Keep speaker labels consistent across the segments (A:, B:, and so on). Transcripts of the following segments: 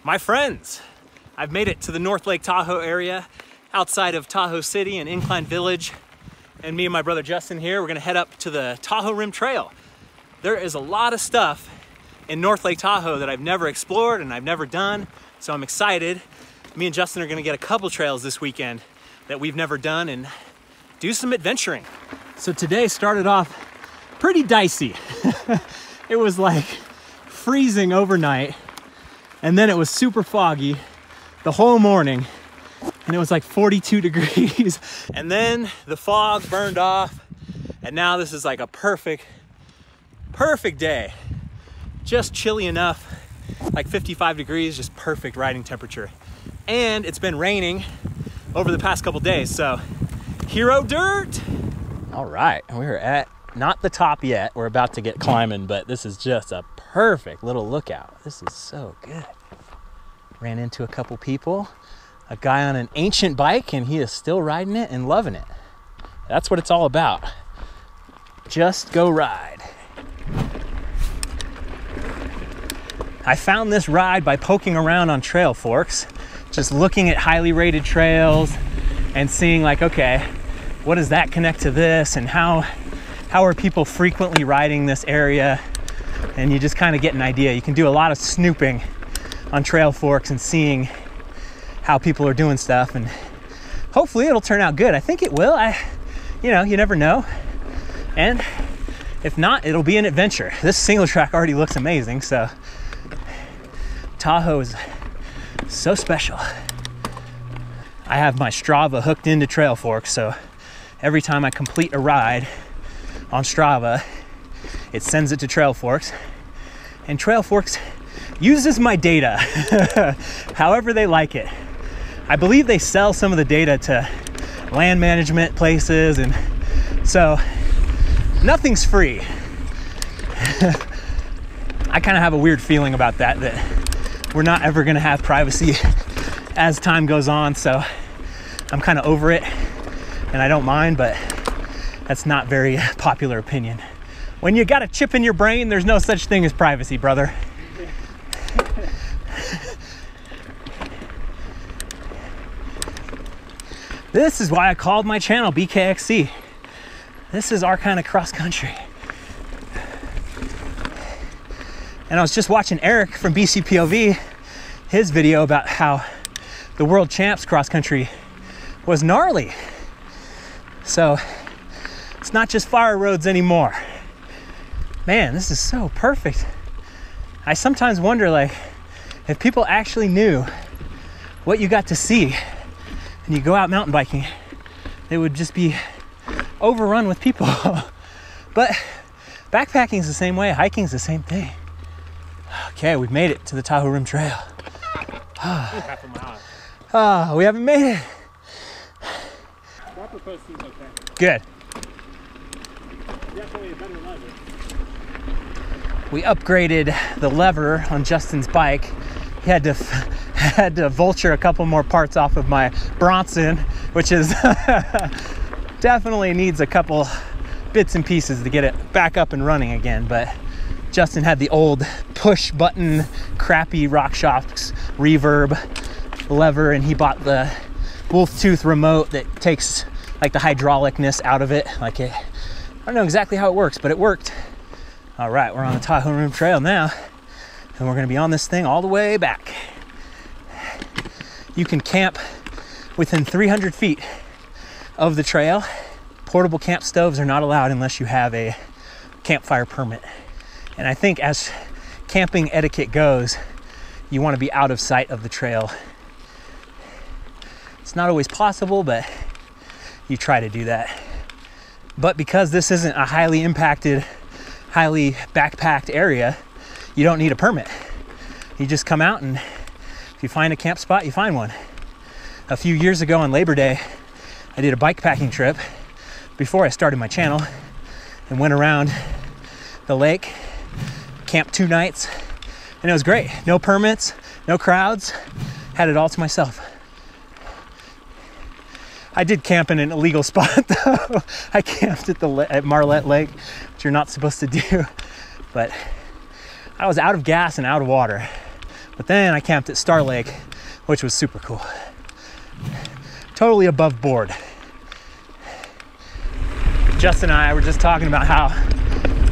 A: My friends, I've made it to the North Lake Tahoe area outside of Tahoe City and Incline Village. And me and my brother Justin here, we're gonna head up to the Tahoe Rim Trail. There is a lot of stuff in North Lake Tahoe that I've never explored and I've never done, so I'm excited. Me and Justin are gonna get a couple trails this weekend that we've never done and do some adventuring. So today started off pretty dicey. It was like freezing overnight, and then it was super foggy the whole morning, and it was like 42 degrees. And then the fog burned off, and now this is like a perfect day. Just chilly enough, like 55 degrees, just perfect riding temperature. And it's been raining over the past couple days, so hero dirt. All right, we're at not the top yet. We're about to get climbing, but this is just a perfect little lookout. This is so good. Ran into a couple people, a guy on an ancient bike, and he is still riding it and loving it. That's what it's all about. Just go ride. I found this ride by poking around on Trailforks, just looking at highly rated trails and seeing like, okay, what does that connect to this, and how are people frequently riding this area? And you just kind of get an idea. You can do a lot of snooping on Trailforks and seeing how people are doing stuff, and hopefully it'll turn out good. I think it will. You know, you never know. And if not, it'll be an adventure. This single track already looks amazing, so Tahoe is so special. I have my Strava hooked into Trailforks, so every time I complete a ride on Strava, it sends it to Trailforks, and Trailforks uses my data however they like it. I believe they sell some of the data to land management places, and so nothing's free. I kind of have a weird feeling about that we're not ever going to have privacy as time goes on, so I'm kind of over it and I don't mind, but that's not very popular opinion. When you got a chip in your brain, there's no such thing as privacy, brother. This is why I called my channel BKXC. This is our kind of cross country. And I was just watching Eric from BCPOV, his video about how the world champs cross country was gnarly. So it's not just fire roads anymore. Man, this is so perfect. I sometimes wonder, like, if people actually knew what you got to see and you go out mountain biking, they would just be overrun with people. But backpacking is the same way, hiking is the same thing. Okay, we've made it to the Tahoe Rim Trail.
B: Half a mile.
A: Oh, we haven't made it.
B: Proper post seems okay.
A: Good.
B: Definitely a better lever.
A: We upgraded the lever on Justin's bike. He had to vulture a couple more parts off of my Bronson, which is definitely needs a couple bits and pieces to get it back up and running again. But Justin had the old push button, crappy RockShox reverb lever, and he bought the wolf tooth remote that takes like the hydraulicness out of it. Like I don't know exactly how it works, but it worked. All right, we're on the Tahoe Rim Trail now, and we're gonna be on this thing all the way back. You can camp within 300 feet of the trail. Portable camp stoves are not allowed unless you have a campfire permit. And I think as camping etiquette goes, you want to be out of sight of the trail. It's not always possible, but you try to do that. But because this isn't a highly impacted, highly backpacked area, you don't need a permit. You just come out, and if you find a camp spot, you find one. A few years ago on Labor Day, I did a bike packing trip before I started my channel and went around the lake, camped 2 nights, and it was great. No permits, no crowds, had it all to myself. I did camp in an illegal spot though. I camped at Marlette Lake, which you're not supposed to do, but I was out of gas and out of water. But then I camped at Star Lake, which was super cool. Totally above board. Justin and I were just talking about how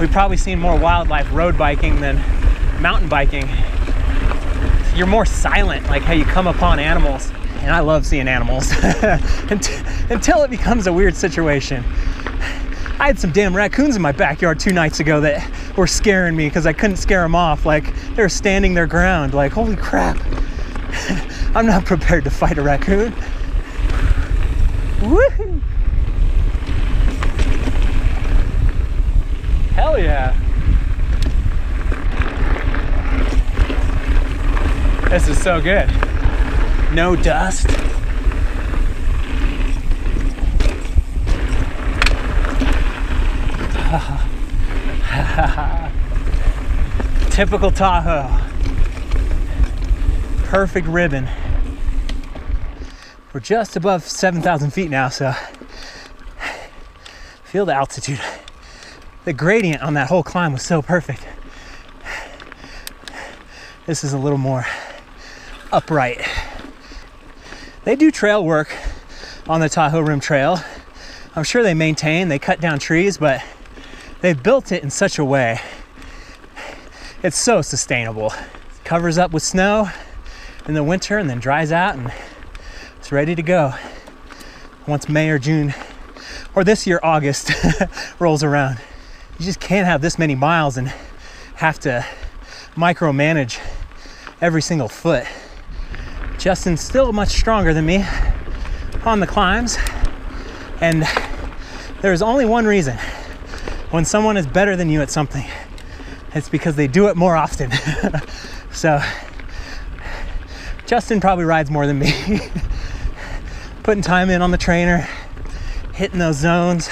A: we've probably seen more wildlife road biking than mountain biking. You're more silent, like how you come upon animals. And I love seeing animals until it becomes a weird situation. I had some damn raccoons in my backyard 2 nights ago that were scaring me because I couldn't scare them off. Like, they were standing their ground. Like, holy crap. I'm not prepared to fight a raccoon. Woohoo! Hell yeah. This is so good. No dust. Typical Tahoe. Perfect ribbon. We're just above 7,000 feet now, so feel the altitude. The gradient on that whole climb was so perfect. This is a little more upright. They do trail work on the Tahoe Rim Trail. I'm sure they maintain, they cut down trees, but they've built it in such a way. It's so sustainable. It covers up with snow in the winter and then dries out and it's ready to go once May or June, or this year August, rolls around. You just can't have this many miles and have to micromanage every single foot. Justin's still much stronger than me on the climbs, and there's only one reason. When someone is better than you at something, it's because they do it more often. So Justin probably rides more than me. Putting time in on the trainer, hitting those zones.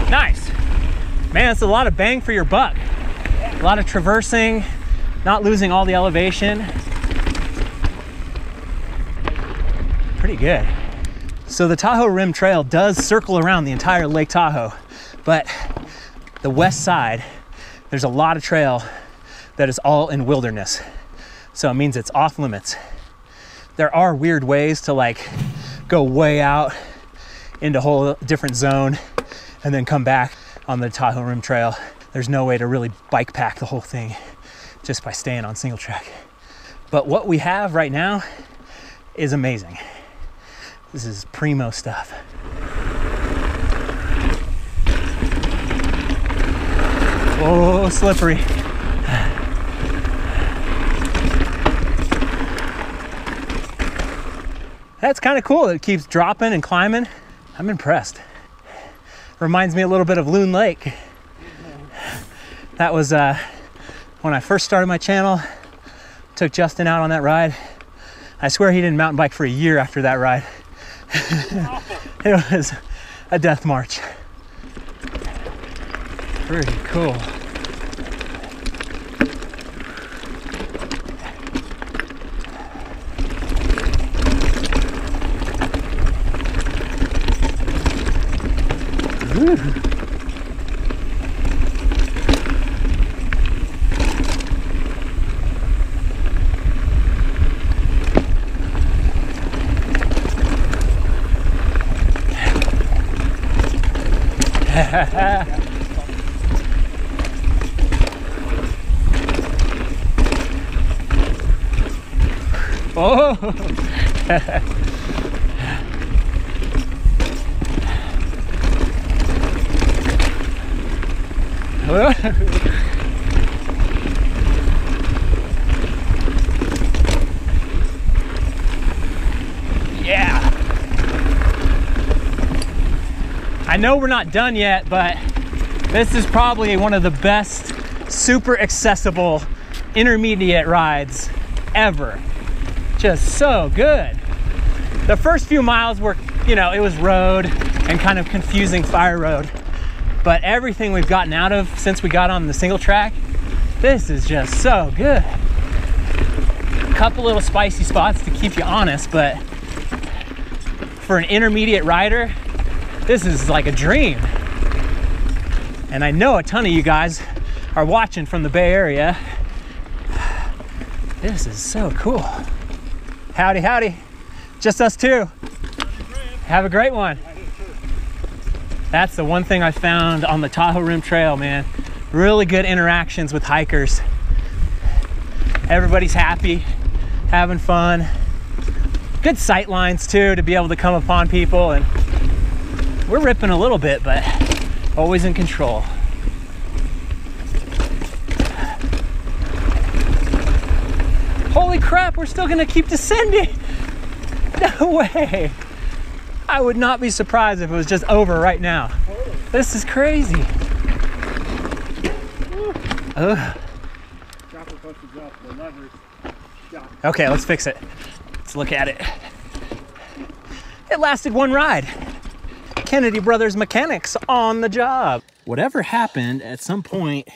A: Nice. Man, it's a lot of bang for your buck. A lot of traversing, not losing all the elevation. Pretty good. So the Tahoe Rim Trail does circle around the entire Lake Tahoe, but the west side, there's a lot of trail that is all in wilderness. So it means it's off limits. There are weird ways to like go way out into a whole different zone and then come back on the Tahoe Rim Trail. There's no way to really bike pack the whole thing just by staying on single track. But what we have right now is amazing. This is primo stuff. Oh, slippery. That's kind of cool. It keeps dropping and climbing. I'm impressed. Reminds me a little bit of Loon Lake. That was when I first started my channel. Took Justin out on that ride. I swear he didn't mountain bike for a year after that ride. It was a death march. Pretty cool. Woo. Oh. Yeah. I know we're not done yet, but this is probably one of the best super accessible intermediate rides ever. Just so good. The first few miles were, you know, it was road and kind of confusing fire road, but everything we've gotten out of since we got on the single track, this is just so good. A couple little spicy spots to keep you honest, but for an intermediate rider, this is like a dream. And I know a ton of you guys are watching from the Bay Area. This is so cool. Howdy, howdy. Just us two. Have a great one. That's the one thing I found on the Tahoe Rim Trail, man. Really good interactions with hikers. Everybody's happy, having fun. Good sight lines too, to be able to come upon people. And we're ripping a little bit, but always in control. Holy crap, we're still gonna keep descending. No way. I would not be surprised if it was just over right now. This is crazy. Ugh. Okay, let's fix it. Let's look at it. It lasted one ride. Kennedy Brothers mechanics on the job. Whatever happened, at some point,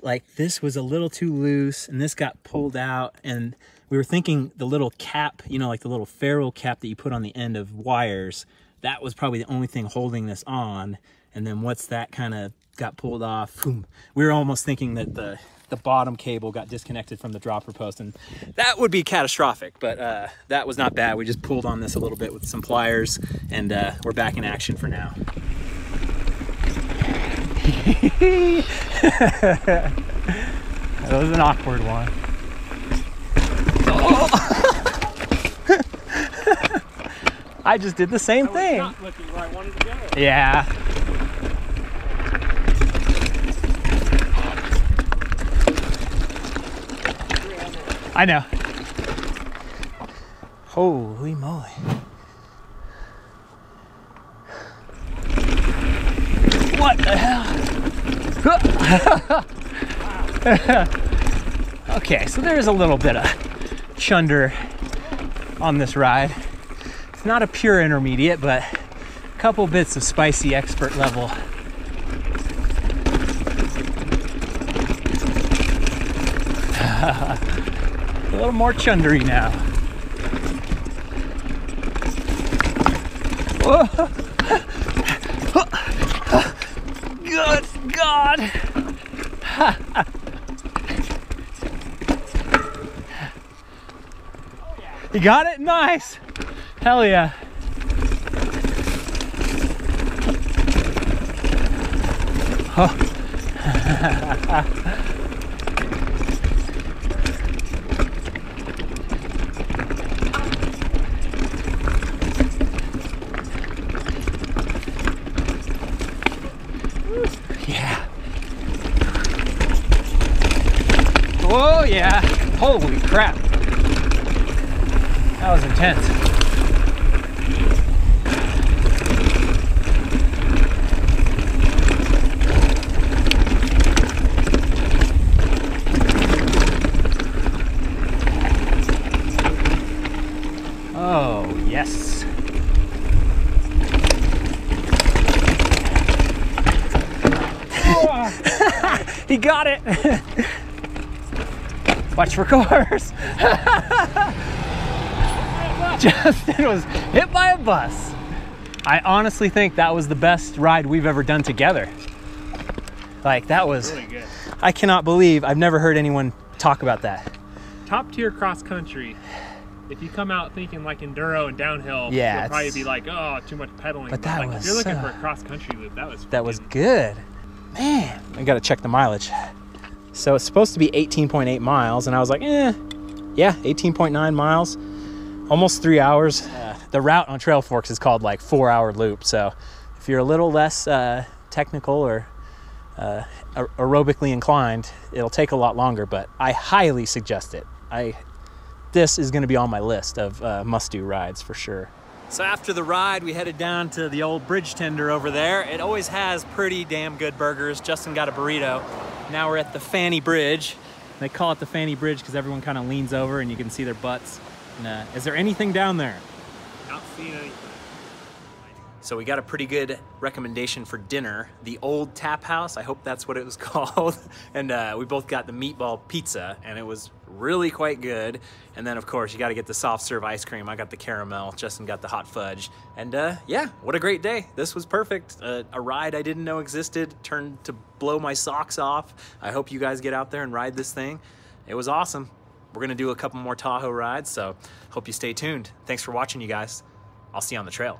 A: like this was a little too loose and this got pulled out, and we were thinking the little cap, you know, like the little ferrule cap that you put on the end of wires, that was probably the only thing holding this on. And then once that kind of got pulled off, boom, we were almost thinking that the bottom cable got disconnected from the dropper post, and that would be catastrophic, but that was not bad. We just pulled on this a little bit with some pliers, and we're back in action for now. That was an awkward one. Oh. I just did the same thing.
B: Not looking where I wanted to go.
A: Yeah. I know. Holy moly. What the hell? Okay, so there's a little bit of chunder on this ride. It's not a pure intermediate, but a couple bits of spicy expert level. A little more chundery now. Good God. You got it? Nice. Hell yeah. Oh. Yeah. Oh yeah. Holy crap. That was intense. Oh, yes. He got it. Watch for cars. Justin was hit by a bus. I honestly think that was the best ride we've ever done together. Like, that was
B: Really good.
A: I cannot believe I've never heard anyone talk about that.
B: Top tier cross country. If you come out thinking like enduro and downhill,
A: Yeah,
B: you'll probably
A: it's-
B: be like, oh, too much pedaling.
A: But that
B: like,
A: was
B: if you're looking
A: so-
B: for a cross country loop, that was
A: That was
B: fucking-
A: good. Man, I gotta check the mileage. So it's supposed to be 18.8 miles, and I was like, yeah, 18.9 miles, almost 3 hours. The route on Trailforks is called like 4-hour loop, so if you're a little less technical or aerobically inclined, it'll take a lot longer, but I highly suggest it. This is gonna be on my list of must-do rides for sure. So after the ride, we headed down to the old bridge tender over there. It always has pretty damn good burgers. Justin got a burrito. Now we're at the Fanny Bridge. They call it the Fanny Bridge because everyone kind of leans over and you can see their butts. And, is there anything down there?
B: Not seeing anything.
A: So we got a pretty good recommendation for dinner. The Old Tap House, I hope that's what it was called. And we both got the meatball pizza, and it was really quite good. And then of course you got to get the soft serve ice cream. I got the caramel, Justin got the hot fudge. And yeah, what a great day. This was perfect. A ride I didn't know existed turned to blow my socks off. I hope you guys get out there and ride this thing. It was awesome. We're gonna do a couple more Tahoe rides, so hope you stay tuned. Thanks for watching, you guys. I'll see you on the trail.